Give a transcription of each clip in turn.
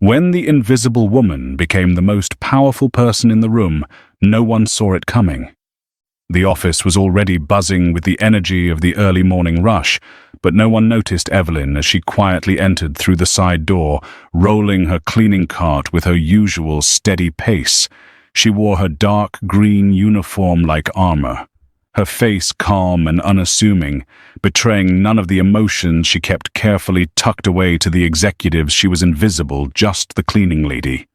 When the invisible woman became the most powerful person in the room, no one saw it coming. The office was already buzzing with the energy of the early morning rush, but no one noticed Evelyn as she quietly entered through the side door, rolling her cleaning cart with her usual steady pace. She wore her dark green uniform like armor, her face calm and unassuming, betraying none of the emotions she kept carefully tucked away. To the executives, she was invisible, just the cleaning lady.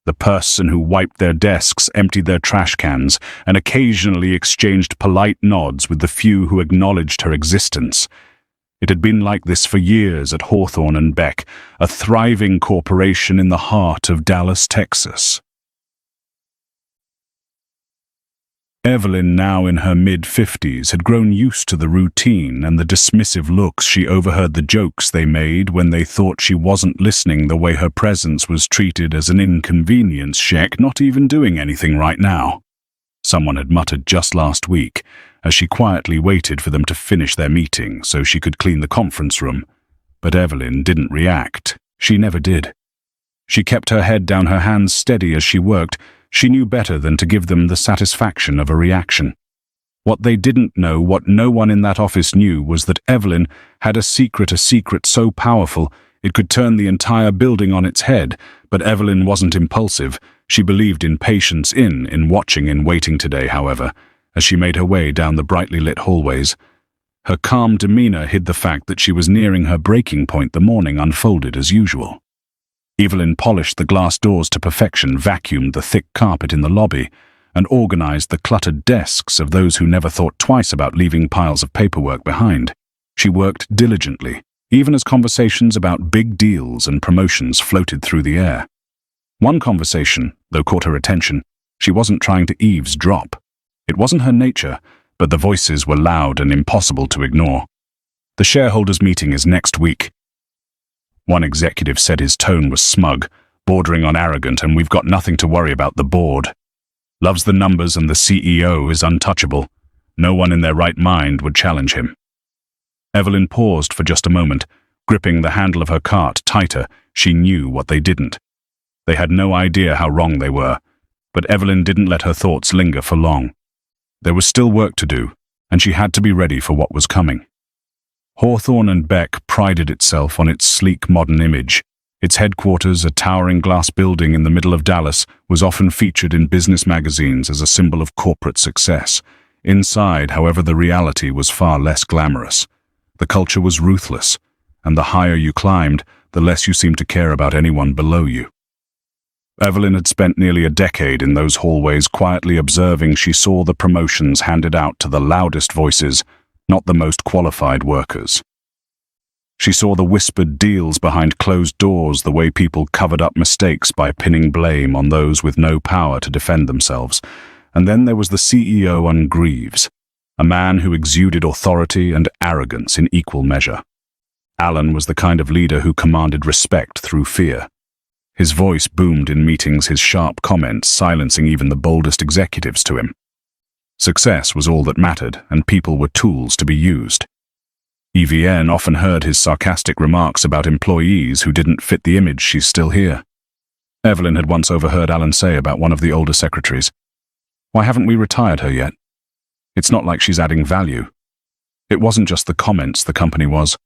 The person who wiped their desks, emptied their trash cans, and occasionally exchanged polite nods with the few who acknowledged her existence. It had been like this for years at Hawthorne and Beck, a thriving corporation in the heart of Dallas, Texas. Evelyn, now in her mid-50s, had grown used to the routine and the dismissive looks. She overheard the jokes they made when they thought she wasn't listening, the way her presence was treated as an inconvenience. Sheck, not even doing anything right now, someone had muttered just last week, as she quietly waited for them to finish their meeting so she could clean the conference room. But Evelyn didn't react. She never did. She kept her head down, her hands steady as she worked. She knew better than to give them the satisfaction of a reaction. What they didn't know, what no one in that office knew, was that Evelyn had a secret so powerful it could turn the entire building on its head. But Evelyn wasn't impulsive. She believed in patience, in watching, in waiting. Today, however, as she made her way down the brightly lit hallways, her calm demeanor hid the fact that she was nearing her breaking point. The morning unfolded as usual. Evelyn polished the glass doors to perfection, vacuumed the thick carpet in the lobby, and organized the cluttered desks of those who never thought twice about leaving piles of paperwork behind. She worked diligently, even as conversations about big deals and promotions floated through the air. One conversation, though, caught her attention. She wasn't trying to eavesdrop. It wasn't her nature, but the voices were loud and impossible to ignore. "The shareholders' meeting is next week," one executive said. His tone was smug, bordering on arrogant. "And we've got nothing to worry about. The board loves the numbers and the CEO is untouchable. No one in their right mind would challenge him." Evelyn paused for just a moment, gripping the handle of her cart tighter. She knew what they didn't. They had no idea how wrong they were, but Evelyn didn't let her thoughts linger for long. There was still work to do, and she had to be ready for what was coming. Hawthorne and Beck prided itself on its sleek modern image. Its headquarters, a towering glass building in the middle of Dallas, was often featured in business magazines as a symbol of corporate success. Inside, however, the reality was far less glamorous. The culture was ruthless, and the higher you climbed, the less you seemed to care about anyone below you. Evelyn had spent nearly a decade in those hallways, quietly observing. She saw the promotions handed out to the loudest voices, not the most qualified workers. She saw the whispered deals behind closed doors, the way people covered up mistakes by pinning blame on those with no power to defend themselves. And then there was the CEO on Greaves, a man who exuded authority and arrogance in equal measure. Alan was the kind of leader who commanded respect through fear. His voice boomed in meetings, his sharp comments silencing even the boldest executives to him. Success was all that mattered, and people were tools to be used. EVN often heard his sarcastic remarks about employees who didn't fit the image. "She's still here." Evelyn had once overheard Alan say about one of the older secretaries, "Why haven't we retired her yet? It's not like she's adding value." It wasn't just the comments, the company was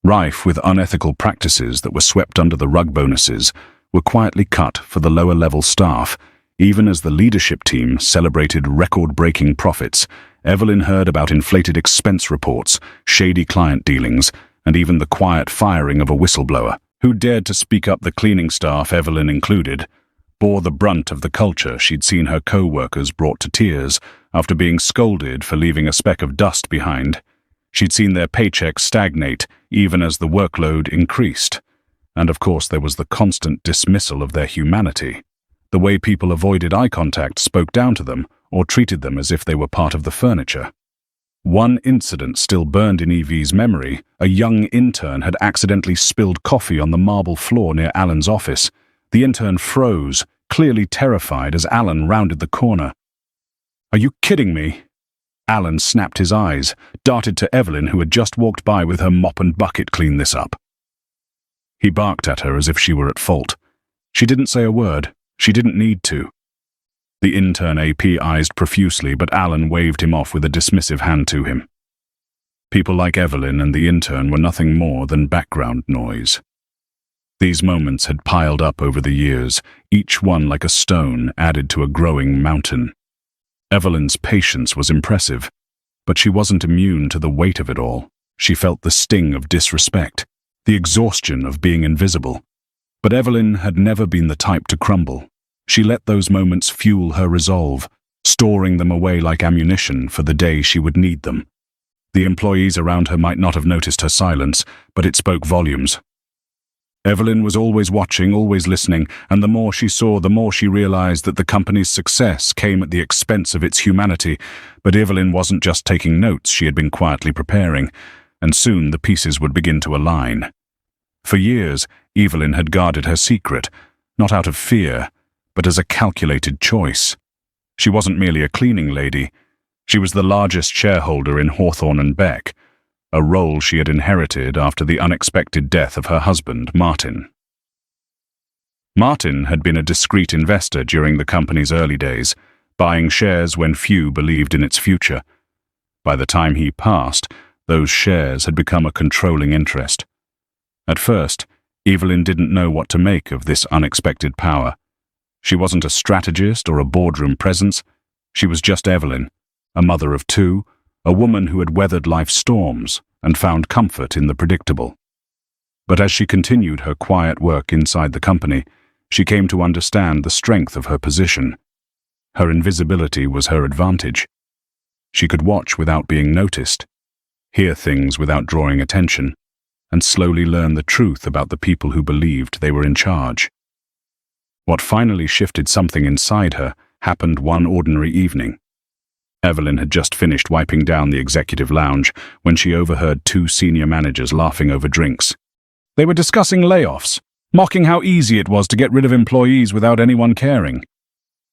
rife with unethical practices that were swept under the rug. Bonuses were quietly cut for the lower-level staff. Even as the leadership team celebrated record-breaking profits, Evelyn heard about inflated expense reports, shady client dealings, and even the quiet firing of a whistleblower who dared to speak up. The cleaning staff, Evelyn included, bore the brunt of the culture. She'd seen her co-workers brought to tears after being scolded for leaving a speck of dust behind. She'd seen their paychecks stagnate even as the workload increased. And of course there was the constant dismissal of their humanity. The way people avoided eye contact, spoke down to them, or treated them as if they were part of the furniture. One incident still burned in Evie's memory. A young intern had accidentally spilled coffee on the marble floor near Alan's office. The intern froze, clearly terrified, as Alan rounded the corner. "Are you kidding me?" Alan snapped his eyes, darted to Evelyn, who had just walked by with her mop and bucket. "Clean this up." He barked at her as if she were at fault. She didn't say a word. She didn't need to. The intern AP-ized profusely, but Alan waved him off with a dismissive hand to him. People like Evelyn and the intern were nothing more than background noise. These moments had piled up over the years, each one like a stone added to a growing mountain. Evelyn's patience was impressive, but she wasn't immune to the weight of it all. She felt the sting of disrespect, the exhaustion of being invisible. But Evelyn had never been the type to crumble. She let those moments fuel her resolve, storing them away like ammunition for the day she would need them. The employees around her might not have noticed her silence, but it spoke volumes. Evelyn was always watching, always listening, and the more she saw, the more she realized that the company's success came at the expense of its humanity. But Evelyn wasn't just taking notes, she had been quietly preparing, and soon the pieces would begin to align. For years, Evelyn had guarded her secret, not out of fear, but as a calculated choice. She wasn't merely a cleaning lady. She was the largest shareholder in Hawthorne and Beck, a role she had inherited after the unexpected death of her husband, Martin. Martin had been a discreet investor during the company's early days, buying shares when few believed in its future. By the time he passed, those shares had become a controlling interest. At first, Evelyn didn't know what to make of this unexpected power. She wasn't a strategist or a boardroom presence. She was just Evelyn, a mother of two, a woman who had weathered life's storms and found comfort in the predictable. But as she continued her quiet work inside the company, she came to understand the strength of her position. Her invisibility was her advantage. She could watch without being noticed, hear things without drawing attention, and slowly learn the truth about the people who believed they were in charge. What finally shifted something inside her happened one ordinary evening. Evelyn had just finished wiping down the executive lounge when she overheard two senior managers laughing over drinks. They were discussing layoffs, mocking how easy it was to get rid of employees without anyone caring.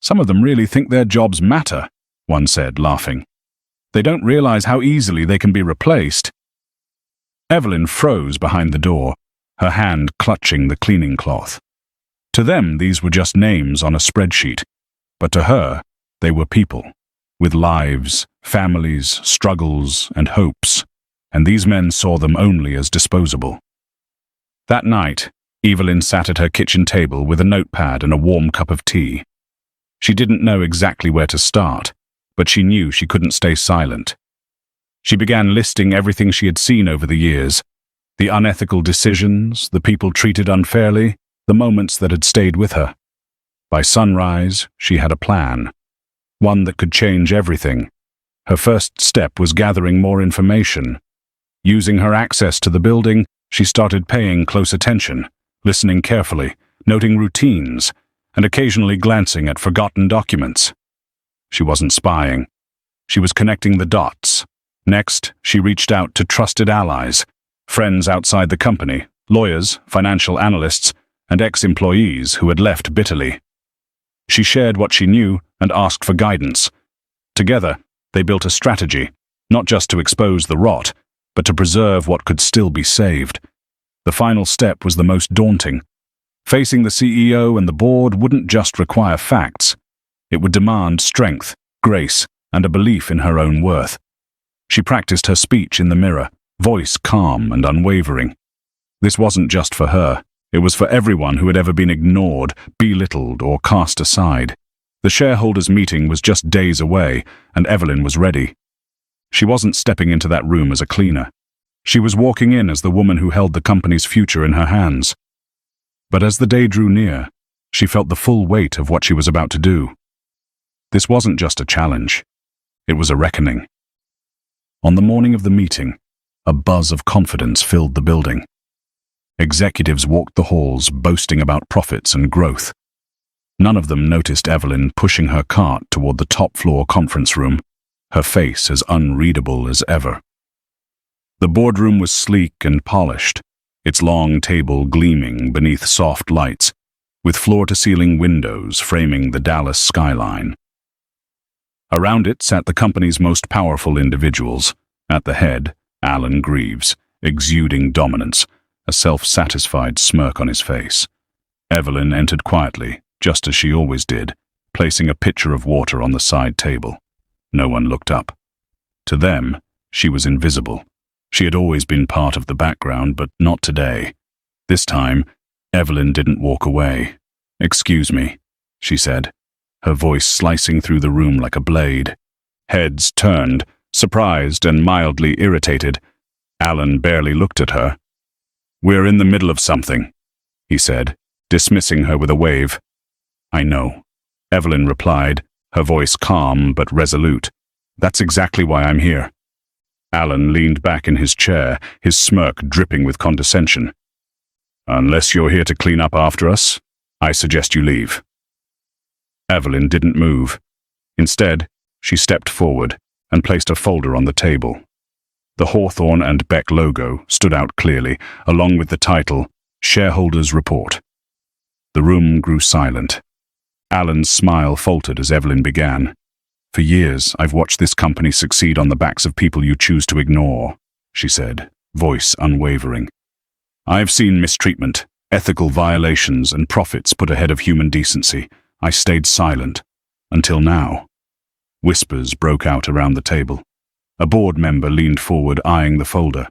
"Some of them really think their jobs matter," one said, laughing. "They don't realize how easily they can be replaced." Evelyn froze behind the door, her hand clutching the cleaning cloth. To them, these were just names on a spreadsheet, but to her, they were people, with lives, families, struggles, and hopes, and these men saw them only as disposable. That night, Evelyn sat at her kitchen table with a notepad and a warm cup of tea. She didn't know exactly where to start, but she knew she couldn't stay silent. She began listing everything she had seen over the years, the unethical decisions, the people treated unfairly, the moments that had stayed with her. By sunrise, she had a plan, one that could change everything. Her first step was gathering more information. Using her access to the building, she started paying close attention, listening carefully, noting routines, and occasionally glancing at forgotten documents. She wasn't spying. She was connecting the dots. Next, she reached out to trusted allies, friends outside the company, lawyers, financial analysts, and ex-employees who had left bitterly. She shared what she knew and asked for guidance. Together, they built a strategy, not just to expose the rot, but to preserve what could still be saved. The final step was the most daunting. Facing the CEO and the board wouldn't just require facts. It would demand strength, grace, and a belief in her own worth. She practiced her speech in the mirror, voice calm and unwavering. This wasn't just for her. It was for everyone who had ever been ignored, belittled, or cast aside. The shareholders' meeting was just days away, and Evelyn was ready. She wasn't stepping into that room as a cleaner. She was walking in as the woman who held the company's future in her hands. But as the day drew near, she felt the full weight of what she was about to do. This wasn't just a challenge. It was a reckoning. On the morning of the meeting, a buzz of confidence filled the building. Executives walked the halls, boasting about profits and growth. None of them noticed Evelyn pushing her cart toward the top-floor conference room, her face as unreadable as ever. The boardroom was sleek and polished, its long table gleaming beneath soft lights, with floor-to-ceiling windows framing the Dallas skyline. Around it sat the company's most powerful individuals. At the head, Alan Greaves, exuding dominance, a self-satisfied smirk on his face. Evelyn entered quietly, just as she always did, placing a pitcher of water on the side table. No one looked up. To them, she was invisible. She had always been part of the background, but not today. This time, Evelyn didn't walk away. "Excuse me," she said, her voice slicing through the room like a blade. Heads turned, surprised and mildly irritated. Alan barely looked at her. "We're in the middle of something," he said, dismissing her with a wave. "I know," Evelyn replied, her voice calm but resolute. "That's exactly why I'm here." Alan leaned back in his chair, his smirk dripping with condescension. "Unless you're here to clean up after us, I suggest you leave." Evelyn didn't move. Instead, she stepped forward and placed a folder on the table. The Hawthorne and Beck logo stood out clearly, along with the title, Shareholders Report. The room grew silent. Alan's smile faltered as Evelyn began. "For years, I've watched this company succeed on the backs of people you choose to ignore," she said, voice unwavering. "I've seen mistreatment, ethical violations, and profits put ahead of human decency. I stayed silent. Until now." Whispers broke out around the table. A board member leaned forward, eyeing the folder.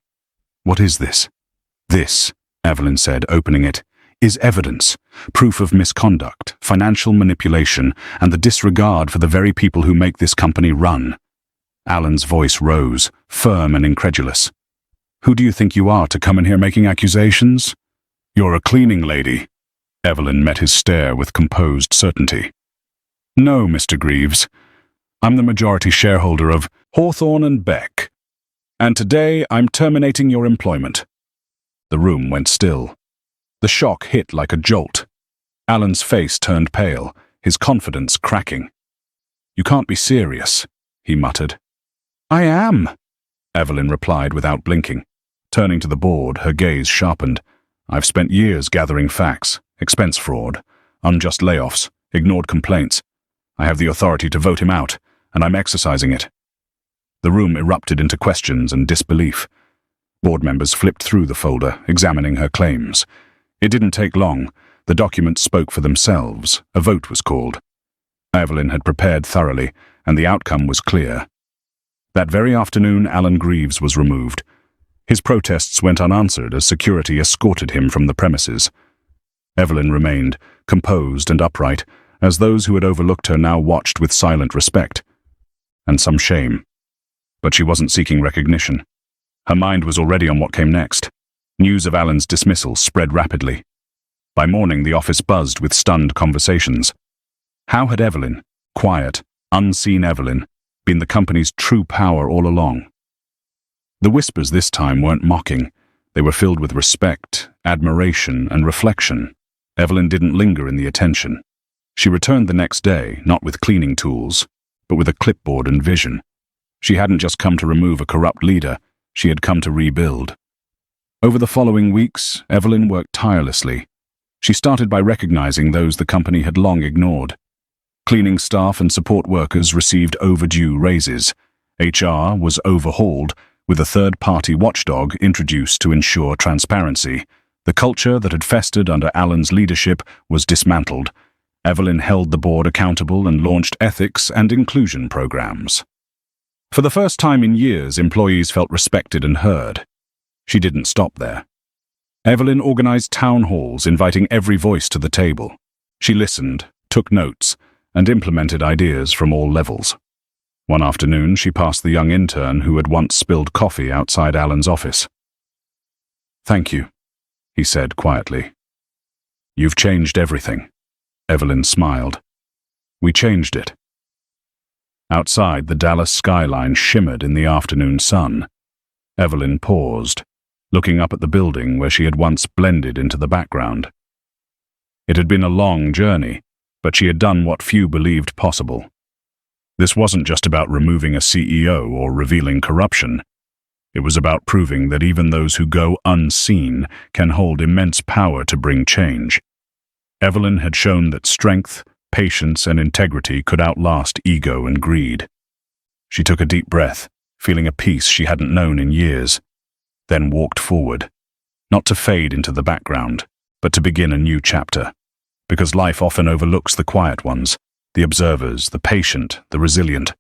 "What is this?" "This," Evelyn said, opening it, "is evidence, proof of misconduct, financial manipulation, and the disregard for the very people who make this company run." Alan's voice rose, firm and incredulous. "Who do you think you are to come in here making accusations?" "You're a cleaning lady." Evelyn met his stare with composed certainty. "No, Mr. Greaves. I'm the majority shareholder of Hawthorne and Beck, and today I'm terminating your employment." The room went still. The shock hit like a jolt. Alan's face turned pale, his confidence cracking. "You can't be serious," he muttered. "I am," Evelyn replied without blinking. Turning to the board, her gaze sharpened. "I've spent years gathering facts, expense fraud, unjust layoffs, ignored complaints. I have the authority to vote him out, and I'm exercising it." The room erupted into questions and disbelief. Board members flipped through the folder, examining her claims. It didn't take long. The documents spoke for themselves. A vote was called. Evelyn had prepared thoroughly, and the outcome was clear. That very afternoon, Alan Greaves was removed. His protests went unanswered as security escorted him from the premises. Evelyn remained, composed and upright, as those who had overlooked her now watched with silent respect. And some shame. But she wasn't seeking recognition. Her mind was already on what came next. News of Alan's dismissal spread rapidly. By morning, the office buzzed with stunned conversations. How had Evelyn, quiet, unseen Evelyn, been the company's true power all along? The whispers this time weren't mocking. They were filled with respect, admiration, and reflection. Evelyn didn't linger in the attention. She returned the next day, not with cleaning tools, but with a clipboard and vision. She hadn't just come to remove a corrupt leader, she had come to rebuild. Over the following weeks, Evelyn worked tirelessly. She started by recognizing those the company had long ignored. Cleaning staff and support workers received overdue raises. HR was overhauled, with a third-party watchdog introduced to ensure transparency. The culture that had festered under Alan's leadership was dismantled. Evelyn held the board accountable and launched ethics and inclusion programs. For the first time in years, employees felt respected and heard. She didn't stop there. Evelyn organized town halls, inviting every voice to the table. She listened, took notes, and implemented ideas from all levels. One afternoon, she passed the young intern who had once spilled coffee outside Alan's office. "Thank you," he said quietly. "You've changed everything." Evelyn smiled. "We changed it." Outside, the Dallas skyline shimmered in the afternoon sun. Evelyn paused, looking up at the building where she had once blended into the background. It had been a long journey, but she had done what few believed possible. This wasn't just about removing a CEO or revealing corruption. It was about proving that even those who go unseen can hold immense power to bring change. Evelyn had shown that strength, patience, and integrity could outlast ego and greed. She took a deep breath, feeling a peace she hadn't known in years, then walked forward. not to fade into the background, but to begin a new chapter. Because life often overlooks the quiet ones, the observers, the patient, the resilient.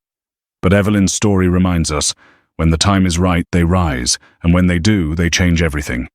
But Evelyn's story reminds us, when the time is right, they rise, and when they do, they change everything.